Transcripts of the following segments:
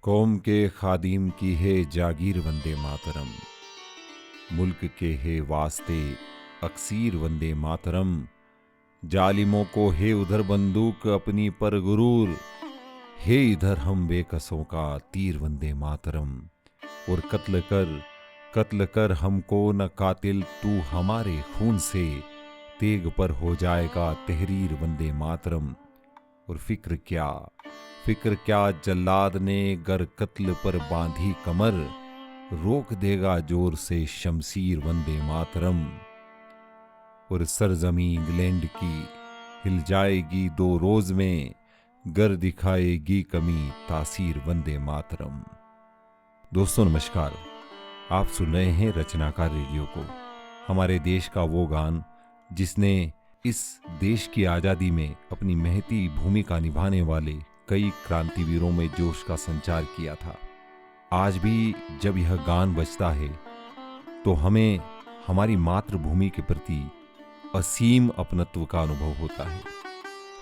कौम के खादिम की है जागीर वंदे मातरम। मुल्क के है वास्ते अक्सीर वंदे मातरम। जालिमों को है उधर बंदूक अपनी पर गुरूर, है इधर हम बेकसों का तीर वंदे मातरम। और कत्ल कर हमको न कातिल, तू हमारे खून से तेग पर हो जाएगा तहरीर वंदे मातरम। और फिक्र क्या जल्लाद ने गर कत्ल पर बांधी कमर, रोक देगा जोर से शमशीर वंदे मातरम। और सरजमी इंग्लैंड की हिल जाएगी 2 रोज में, गर दिखाएगी कमी तासीर वंदे मातरम। दोस्तों नमस्कार, आप सुन रहे हैं रचनाकार रेडियो को। हमारे देश का वो गान जिसने इस देश की आज़ादी में अपनी महती भूमिका निभाने वाले कई क्रांतिवीरों में जोश का संचार किया था। आज भी जब यह गान बजता है तो हमें हमारी मातृभूमि के प्रति असीम अपनत्व का अनुभव होता है।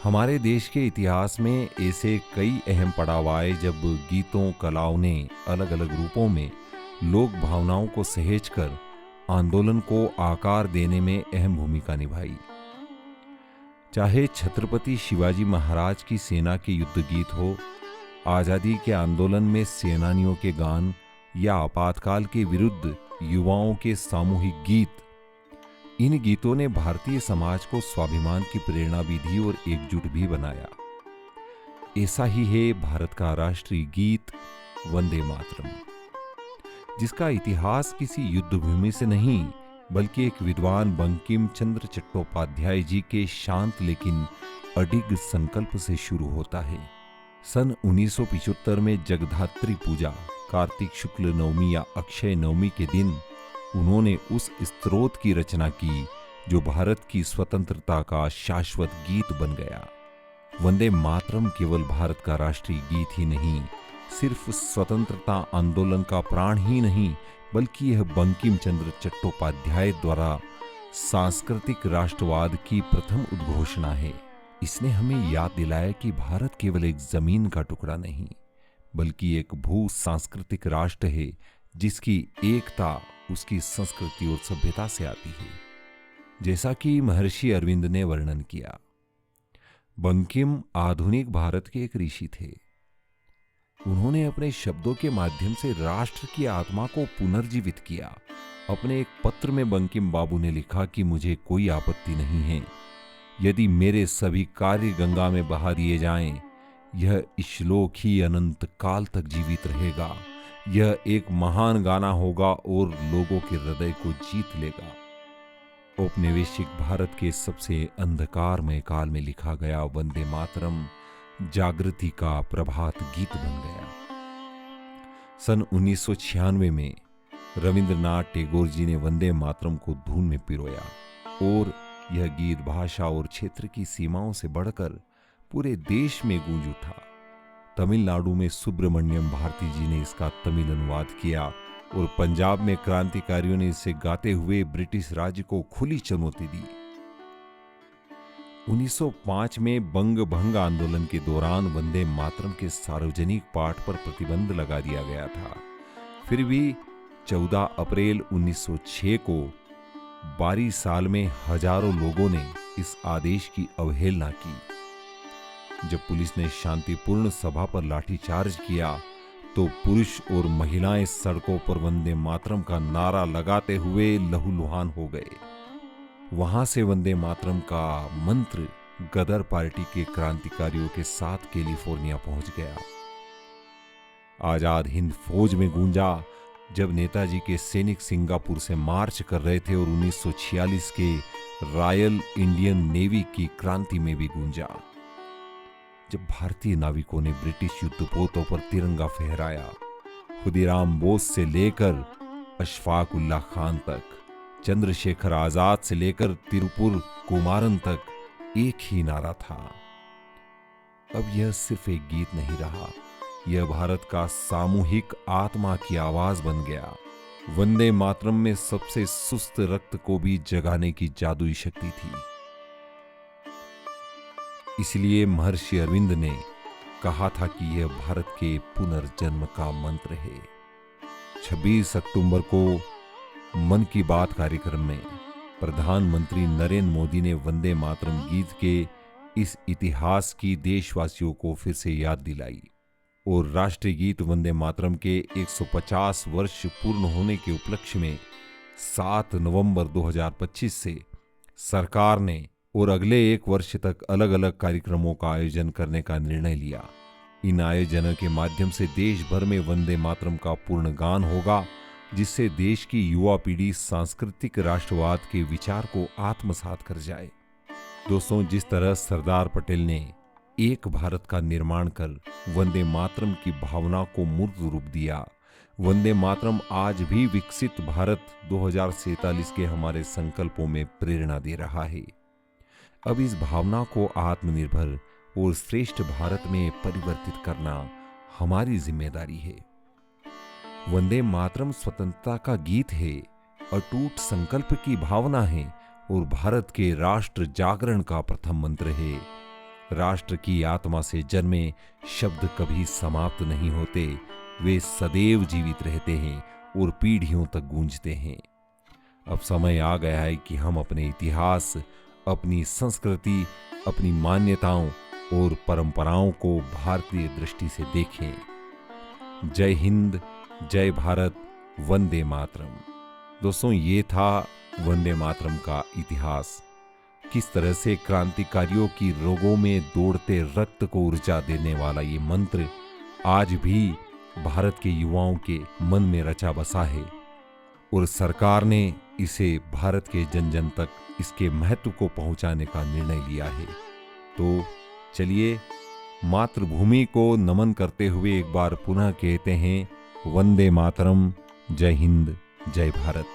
हमारे देश के इतिहास में ऐसे कई अहम पड़ाव आए जब गीतों कलाओं ने अलग अलग रूपों में लोक भावनाओं को सहेजकर आंदोलन को आकार देने में अहम भूमिका निभाई। चाहे छत्रपति शिवाजी महाराज की सेना के युद्ध गीत हो, आज़ादी के आंदोलन में सेनानियों के गान, या आपातकाल के विरुद्ध युवाओं के सामूहिक गीत, इन गीतों ने भारतीय समाज को स्वाभिमान की प्रेरणा भी दी और एकजुट भी बनाया। ऐसा ही है भारत का राष्ट्रीय गीत वंदे मातरम, जिसका इतिहास किसी युद्ध भूमि से नहीं बल्कि एक विद्वान बंकिम चंद्र चट्टोपाध्याय जी के शांत लेकिन अडिग संकल्प से शुरू होता है। सन 1975 में जगधात्री पूजा, कार्तिक शुक्ल नवमी या अक्षय नवमी के दिन उन्होंने उस स्तोत्र की रचना की जो भारत की स्वतंत्रता का शाश्वत गीत बन गया। वंदे मातरम केवल भारत का राष्ट्रीय गीत ही नहीं, सिर्फ स्वतंत्रता आंदोलन का प्राण ही नहीं, बल्कि यह बंकिम चंद्र चट्टोपाध्याय द्वारा सांस्कृतिक राष्ट्रवाद की प्रथम उद्घोषणा है। इसने हमें याद दिलाया कि भारत केवल एक जमीन का टुकड़ा नहीं बल्कि एक भू सांस्कृतिक राष्ट्र है जिसकी एकता उसकी संस्कृति और सभ्यता से आती है। जैसा कि महर्षि अरविंद ने वर्णन किया, बंकिम आधुनिक भारत के एक ऋषि थे। उन्होंने अपने शब्दों के माध्यम से राष्ट्र की आत्मा को पुनर्जीवित किया। अपने एक पत्र में बंकिम बाबू ने लिखा कि मुझे कोई आपत्ति नहीं है यदि मेरे सभी कार्य गंगा में बहा दिए जाएं। यह श्लोक ही अनंत काल तक जीवित रहेगा। यह एक महान गाना होगा और लोगों के हृदय को जीत लेगा। औपनिवेशिक भारत के सबसे अंधकारमय काल में लिखा गया वंदे मातरम जागृति का प्रभात गीत बन गया। सन 1996 में रविंद्रनाथ टैगोर जी ने वंदे मातरम को धुन में पिरोया और यह गीत भाषा और क्षेत्र की सीमाओं से बढ़कर पूरे देश में गूंज उठा। तमिलनाडु में सुब्रमण्यम भारती जी ने इसका तमिल अनुवाद किया और पंजाब में क्रांतिकारियों ने इसे गाते हुए ब्रिटिश राज्य को खुली चुनौती दी। 1905 में बंग भंग आंदोलन के दौरान वंदे मातरम के सार्वजनिक पाठ पर प्रतिबंध लगा दिया गया था। फिर भी 14 अप्रैल 1906 को बारी साल में हजारों लोगों ने इस आदेश की अवहेलना की। जब पुलिस ने शांतिपूर्ण सभा पर लाठीचार्ज किया तो पुरुष और महिलाएं सड़कों पर वंदे मातरम का नारा लगाते हुए लहूलुहान हो गए। वहां से वंदे मातरम का मंत्र गदर पार्टी के क्रांतिकारियों के साथ कैलिफोर्निया पहुंच गया। आजाद हिंद फौज में गूंजा जब नेताजी के सैनिक सिंगापुर से मार्च कर रहे थे और 1946 के रॉयल इंडियन नेवी की क्रांति में भी गूंजा जब भारतीय नाविकों ने ब्रिटिश युद्धपोतों पर तिरंगा फहराया। खुदीराम बोस से लेकर अशफाक उल्लाह खान तक, चंद्रशेखर आजाद से लेकर तिरुपुर कुमारन तक एक ही नारा था। अब यह सिर्फ एक गीत नहीं रहा, यह भारत का सामूहिक आत्मा की आवाज बन गया। वंदे मातरम में सबसे सुस्त रक्त को भी जगाने की जादुई शक्ति थी। इसलिए महर्षि अरविंद ने कहा था कि यह भारत के पुनर्जन्म का मंत्र है। 26 अक्टूबर को मन की बात कार्यक्रम में प्रधानमंत्री नरेंद्र मोदी ने वंदे मातरम गीत के इस इतिहास की देशवासियों को फिर से याद दिलाई और राष्ट्रीय गीत वंदे मातरम के 150 वर्ष पूर्ण होने के उपलक्ष्य में 7 नवंबर 2025 से सरकार ने और अगले 1 वर्ष तक अलग अलग कार्यक्रमों का आयोजन करने का निर्णय लिया। इन आयोजनों के माध्यम से देश भर में वंदे मातरम का पूर्ण गान होगा, जिससे देश की युवा पीढ़ी सांस्कृतिक राष्ट्रवाद के विचार को आत्मसात कर जाए। दोस्तों, जिस तरह सरदार पटेल ने एक भारत का निर्माण कर वंदे मातरम की भावना को मूर्त रूप दिया, वंदे मातरम आज भी विकसित भारत 2047 के हमारे संकल्पों में प्रेरणा दे रहा है। अब इस भावना को आत्मनिर्भर और श्रेष्ठ भारत में परिवर्तित करना हमारी जिम्मेदारी है। वंदे मातरम स्वतंत्रता का गीत है, अटूट संकल्प की भावना है और भारत के राष्ट्र जागरण का प्रथम मंत्र है। राष्ट्र की आत्मा से जन्मे शब्द कभी समाप्त नहीं होते, वे सदैव जीवित रहते हैं और पीढ़ियों तक गूंजते हैं। अब समय आ गया है कि हम अपने इतिहास, अपनी संस्कृति, अपनी मान्यताओं और परंपराओं को भारतीय दृष्टि से देखें। जय हिंद, जय भारत, वंदे मातरम। दोस्तों, ये था वंदे मातरम का इतिहास। किस तरह से क्रांतिकारियों की रोगों में दौड़ते रक्त को ऊर्जा देने वाला ये मंत्र आज भी भारत के युवाओं के मन में रचा बसा है और सरकार ने इसे भारत के जन जन तक इसके महत्व को पहुंचाने का निर्णय लिया है। तो चलिए मातृभूमि को नमन करते हुए एक बार पुनः कहते हैं, वंदे मातरम, जय हिंद, जय भारत।